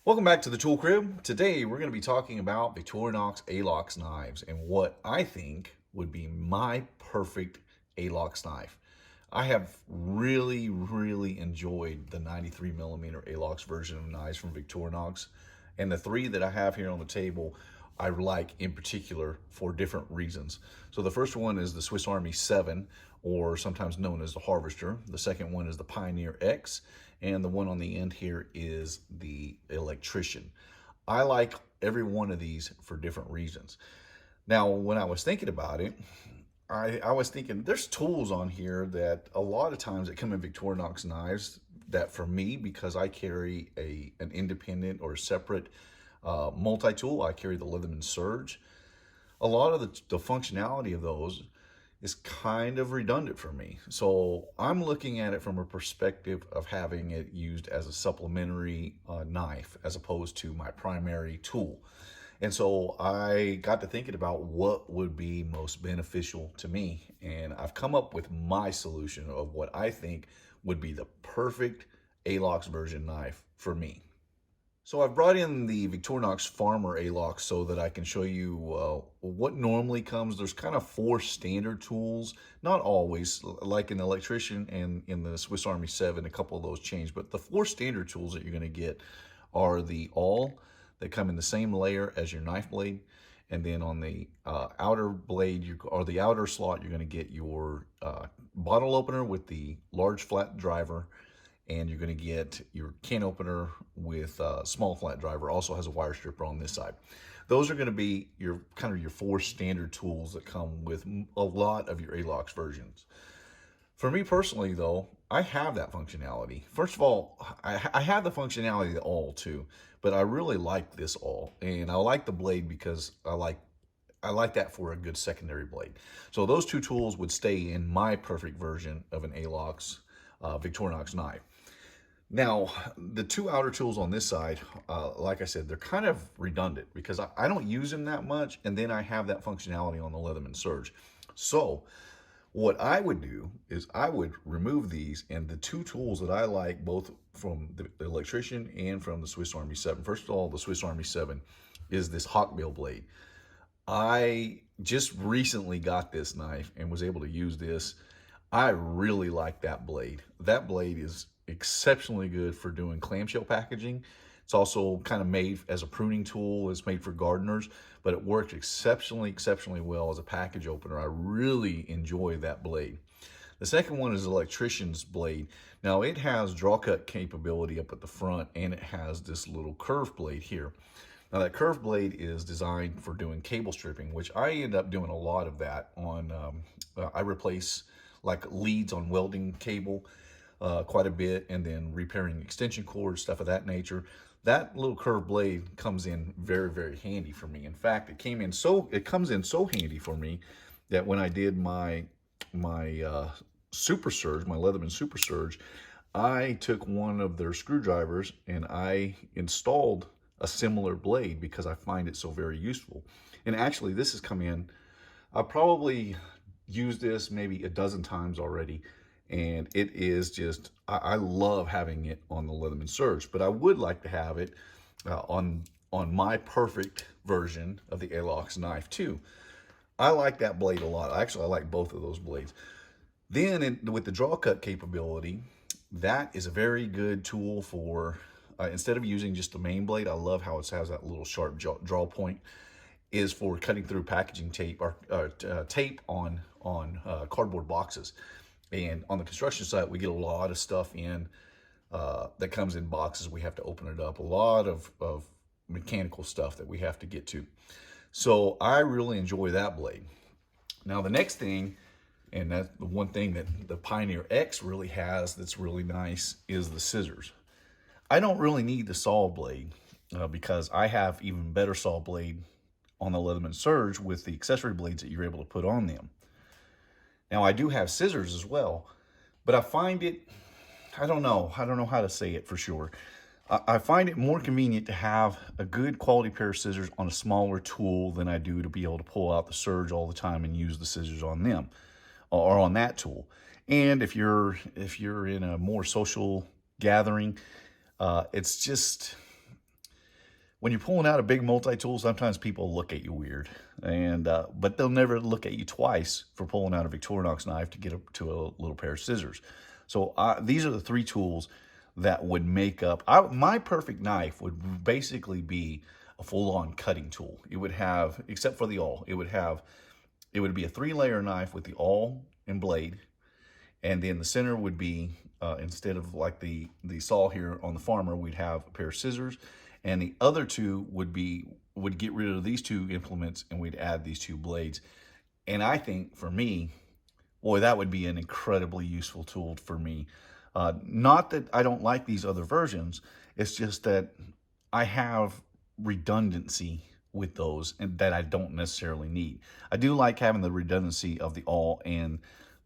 Welcome back to the Tool Crib. Today we're going to be talking about Victorinox Alox knives and what I think would be my perfect Alox knife. I have really enjoyed the 93 millimeter Alox version of knives from Victorinox, and the three that I have here on the table I like in particular for different reasons. So the first one is the Swiss Army 7, or sometimes known as the Harvester. The second one is the Pioneer X, and the one on the end here is the Electrician. I like every one of these for different reasons. Now, when I was thinking about it, I was thinking there's tools on here that a lot of times that come in Victorinox knives that for me, because I carry an independent or separate multi-tool, I carry the Leatherman Surge. A lot of the functionality of those is kind of redundant for me. So I'm looking at it from a perspective of having it used as a supplementary knife as opposed to my primary tool. And so I got to thinking about what would be most beneficial to me. And I've come up with my solution of what I think would be the perfect Alox version knife for me. So I've brought in the Victorinox Farmer Alox so that I can show you what normally comes. There's kind of four standard tools, not always, like in the Electrician and in the Swiss Army 7, a couple of those change, but the four standard tools that you're gonna get are the awl that come in the same layer as your knife blade. And then on the outer blade, or the outer slot, you're gonna get your bottle opener with the large flat driver, and you're going to get your can opener with a small flat driver. Also has a wire stripper on this side. Those are going to be your kind of your four standard tools that come with a lot of your Alox versions. For me personally, though, I have that functionality. First of all, I have the functionality of the awl too, but I really like this awl, and I like the blade because I like that for a good secondary blade. So those two tools would stay in my perfect version of an Alox Victorinox knife. Now, the two outer tools on this side, like I said, they're kind of redundant because I don't use them that much, and then I have that functionality on the Leatherman Surge. So what I would do is I would remove these, and the two tools that I like, both from the Electrician and from the Swiss Army 7. First of all, the Swiss Army 7 is this hawkbill blade. I just recently got this knife and was able to use this. I really like that blade. That blade is exceptionally good for doing clamshell packaging. It's also kind of made as a pruning tool. It's made for gardeners, but it worked exceptionally well as a package opener. I really enjoy that blade. The second one is Electrician's blade. Now it has draw cut capability up at the front, and it has this little curved blade here. Now that curved blade is designed for doing cable stripping, which I end up doing a lot of that on, I replace like leads on welding cable quite a bit, and then repairing extension cords, stuff of that nature. That little curved blade comes in very handy for me. In fact, it comes in so handy for me that when I did my Super Surge, my Leatherman Super Surge, I took one of their screwdrivers and I installed a similar blade because I find it so very useful. And actually, this has come in, I probably used this maybe a dozen times already, and it is just, I love having it on the Leatherman Surge, but I would like to have it on my perfect version of the Alox knife too. I like that blade a lot. Actually, I like both of those blades. Then with the draw cut capability, that is a very good tool for, instead of using just the main blade, I love how it has that little sharp draw point, is for cutting through packaging tape or tape on cardboard boxes. And on the construction site, we get a lot of stuff in that comes in boxes. We have to open it up. A lot of mechanical stuff that we have to get to. So I really enjoy that blade. Now the next thing, and that's the one thing that the Pioneer X really has that's really nice, is the scissors. I don't really need the saw blade because I have even better saw blade on the Leatherman Surge with the accessory blades that you're able to put on them. Now I do have scissors as well, but I find it, I don't know how to say it for sure. I find it more convenient to have a good quality pair of scissors on a smaller tool than I do to be able to pull out the Surge all the time and use the scissors on them or on that tool. And if you're in a more social gathering, it's just, when you're pulling out a big multi-tool, sometimes people look at you weird, and but they'll never look at you twice for pulling out a Victorinox knife to get up to a little pair of scissors. So these are the three tools that would make up. My perfect knife would basically be a full-on cutting tool. It would have, except for the awl, it would be a 3-layer knife with the awl and blade, and then the center would be, instead of like the saw here on the Farmer, we'd have a pair of scissors, and the other two would get rid of these two implements, and we'd add these two blades. And I think for me, boy, that would be an incredibly useful tool for me. Not that I don't like these other versions, it's just that I have redundancy with those and that I don't necessarily need. I do like having the redundancy of the awl and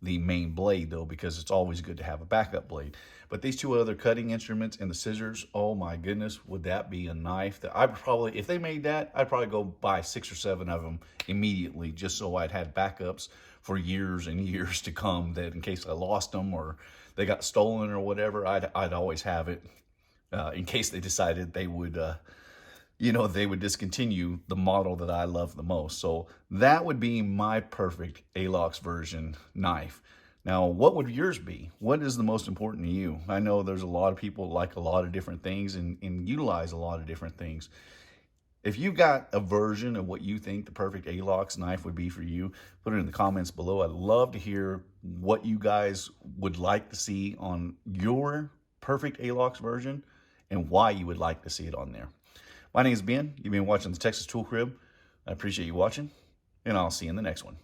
the main blade though, because it's always good to have a backup blade. But these two other cutting instruments and the scissors, oh my goodness, would that be a knife that I would probably, if they made that, I'd probably go buy 6 or 7 of them immediately, just so I'd had backups for years and years to come, that in case I lost them or they got stolen or whatever, I'd always have it in case they decided they would they would discontinue the model that I love the most. So that would be my perfect Alox version knife. Now, what would yours be? What is the most important to you? I know there's a lot of people that like a lot of different things and utilize a lot of different things. If you got a version of what you think the perfect Alox knife would be for you, put it in the comments below. I'd love to hear what you guys would like to see on your perfect Alox version and why you would like to see it on there. My name is Ben. You've been watching the Texas Tool Crib. I appreciate you watching, and I'll see you in the next one.